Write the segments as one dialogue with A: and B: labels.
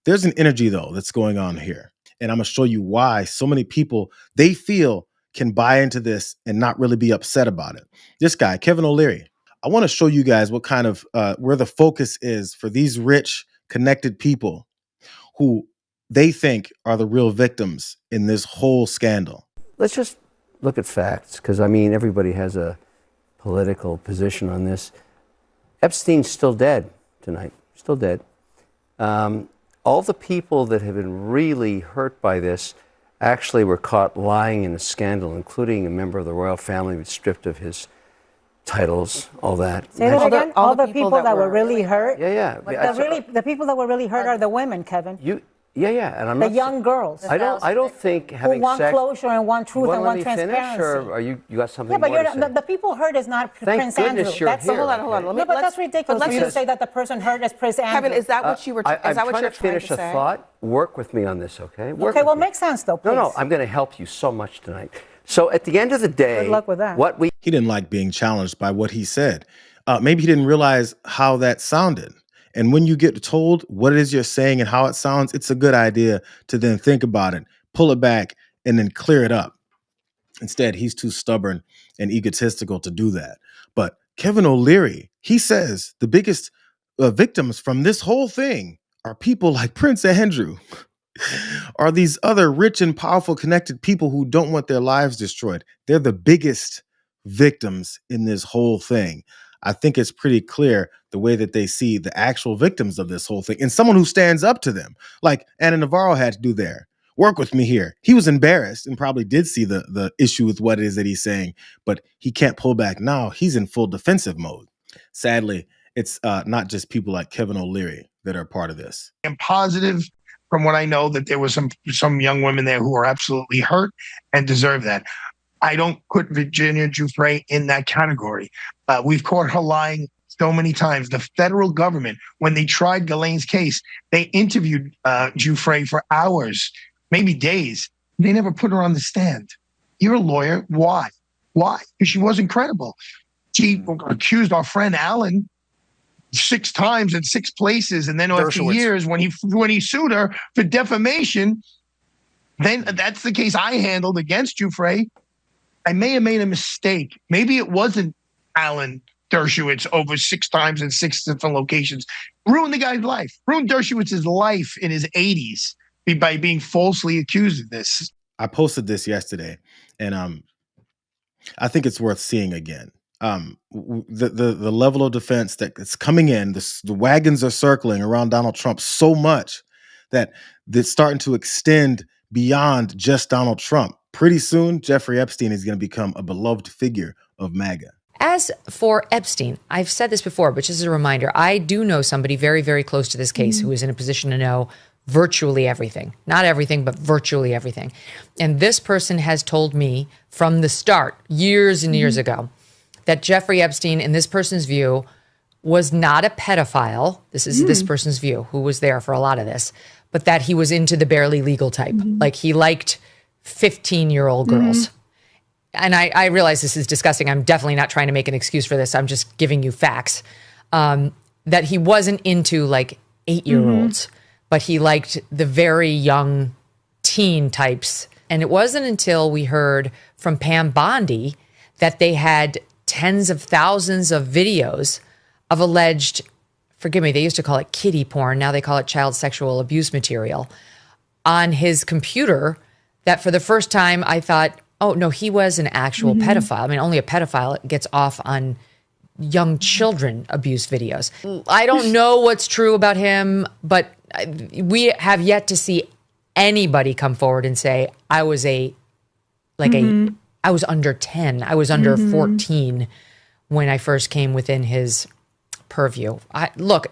A: There's an energy though that's going on here. And I'm gonna show you why so many people they feel can buy into this and not really be upset about it. This guy, Kevin O'Leary, I want to show you guys what kind of where the focus is for these rich, connected people who they think are the real victims in this whole scandal.
B: Let's just look at facts, because I mean, everybody has a political position on this. Epstein's still dead tonight, still dead. All the people that have been really hurt by this actually were caught lying in a scandal, including a member of the royal family was stripped of his titles, all that.
C: Say that again? All the people that were really hurt?
B: Yeah.
C: The people that were really hurt are the women, Kevin.
B: Yeah, and I'm
C: the
B: not
C: young girls.
B: I don't think having
C: who want
B: sex,
C: closure and want truth and want
B: transparency.
C: transparency.
B: Or are you got something?
C: Yeah, but
B: more to say?
C: the people hurt is not
B: Thank
C: Prince
B: goodness
C: Andrew.
B: you're
C: That's
B: here.
C: hold on.
D: Let me,
C: but that's ridiculous for you to say that the person hurt is Prince Andrew.
D: Kevin, is that what you were? Is that what you're
B: trying to finish a thought? Work with me on this, okay?
C: Okay, well, make sense though, please.
B: No, I'm going to help you so much tonight. So at the end of the day,
C: good luck with that.
A: He didn't like being challenged by what he said. Maybe he didn't realize how that sounded. And when you get told what it is you're saying and how it sounds, it's a good idea to then think about it, pull it back, and then clear it up. Instead, he's too stubborn and egotistical to do that. But Kevin O'Leary, he says the biggest victims from this whole thing are people like Prince Andrew, are these other rich and powerful connected people who don't want their lives destroyed. They're the biggest victims in this whole thing. I think it's pretty clear the way that they see the actual victims of this whole thing and someone who stands up to them, like Anna Navarro had to do there. Work with me here. He was embarrassed and probably did see the issue with what it is that he's saying, but he can't pull back now. He's in full defensive mode. Sadly, it's not just people like Kevin O'Leary that are part of this.
E: I'm positive from what I know that there was some young women there who are absolutely hurt and deserve that. I don't put Virginia Giuffre in that category. We've caught her lying so many times. The federal government, when they tried Ghislaine's case, they interviewed Giuffre for hours, maybe days. They never put her on the stand. You're a lawyer. Why? Because she wasn't credible. She accused our friend Alan 6 times in 6 places, and then after years, when he sued her for defamation, then that's the case I handled against Giuffre. I may have made a mistake. Maybe it wasn't Alan Dershowitz over 6 times in 6 different locations. Ruined the guy's life. Ruined Dershowitz's life in his 80s by being falsely accused of this.
A: I posted this yesterday, and I think it's worth seeing again. The level of defense that's coming in, the wagons are circling around Donald Trump so much that it's starting to extend beyond just Donald Trump. Pretty soon, Jeffrey Epstein is going to become a beloved figure of MAGA.
F: As for Epstein, I've said this before, but just as a reminder, I do know somebody very, very close to this case who is in a position to know virtually everything. Not everything, but virtually everything. And this person has told me from the start, years and years ago, that Jeffrey Epstein, in this person's view, was not a pedophile. This is this person's view, who was there for a lot of this, but that he was into the barely legal type. Like he liked 15-year-old girls. And I realize this is disgusting. I'm definitely not trying to make an excuse for this. I'm just giving you facts. That he wasn't into like 8-year-olds, but he liked the very young teen types. And it wasn't until we heard from Pam Bondi that they had tens of thousands of videos of alleged, forgive me, they used to call it kiddie porn. Now they call it child sexual abuse material on his computer, that for the first time I thought, oh, no, he was an actual pedophile. I mean, only a pedophile gets off on young children abuse videos. I don't know what's true about him, but we have yet to see anybody come forward and say, I was I was under 10. I was under 14 when I first came within his purview. Look,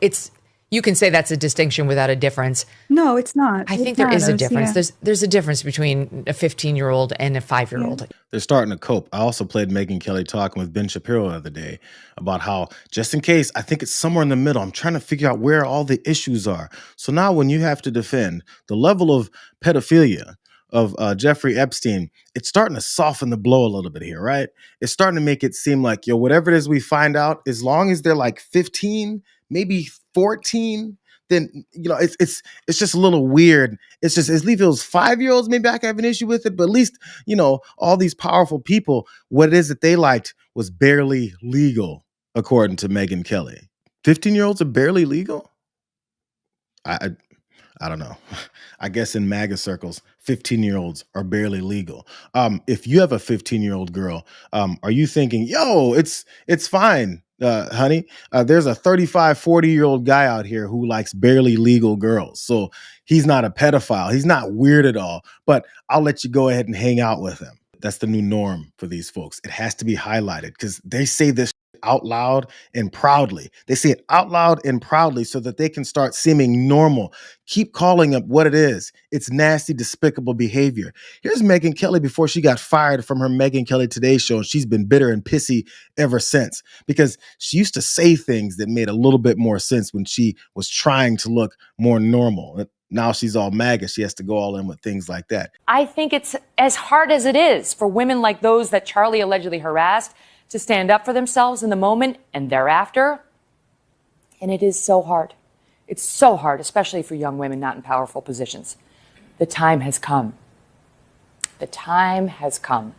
F: you can say that's a distinction without a difference.
G: No, it's not.
F: I think there is a difference. Yeah. There's a difference between a 15-year-old and a 5-year-old. Yeah.
A: They're starting to cope. I also played Megyn Kelly talking with Ben Shapiro the other day about how, just in case, I think it's somewhere in the middle. I'm trying to figure out where all the issues are. So now when you have to defend the level of pedophilia of Jeffrey Epstein, it's starting to soften the blow a little bit here, right? It's starting to make it seem like, whatever it is we find out, as long as they're like 15, maybe 14, then it's just a little weird. It's just at least if it was 5-year-olds, maybe I could have an issue with it. But at least all these powerful people, what it is that they liked was barely legal, according to Megyn Kelly. 15-year-olds are barely legal. I I don't know. I guess in MAGA circles, 15-year-olds are barely legal. If you have a 15-year-old girl, are you thinking, yo, it's fine, honey? There's a 35, 40-year-old guy out here who likes barely legal girls. So he's not a pedophile. He's not weird at all, but I'll let you go ahead and hang out with him. That's the new norm for these folks. It has to be highlighted because they say this out loud and proudly. They say it out loud and proudly so that they can start seeming normal. Keep calling up what it is. It's nasty, despicable behavior. Here's Megyn Kelly before she got fired from her Megyn Kelly Today show, and she's been bitter and pissy ever since because she used to say things that made a little bit more sense when she was trying to look more normal. Now she's all MAGA. She has to go all in with things like that.
D: I think it's as hard as it is for women like those that Charlie allegedly harassed to stand up for themselves in the moment and thereafter. And it is so hard. It's so hard, especially for young women not in powerful positions. The time has come. The time has come.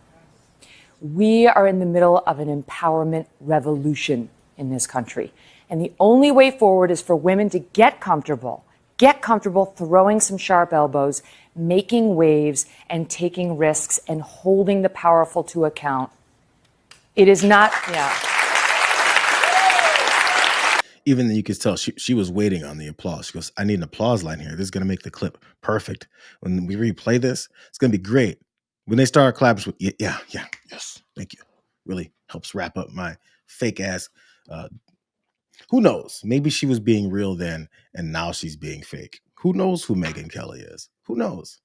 D: We are in the middle of an empowerment revolution in this country. And the only way forward is for women to get comfortable throwing some sharp elbows, making waves, and taking risks and holding the powerful to account. It is not,
A: Even then you could tell she was waiting on the applause. She goes, I need an applause line here. This is going to make the clip perfect. When we replay this, it's going to be great. When they start clapping, yes, thank you. Really helps wrap up my fake ass. Who knows? Maybe she was being real then, and now she's being fake. Who knows who Megyn Kelly is? Who knows?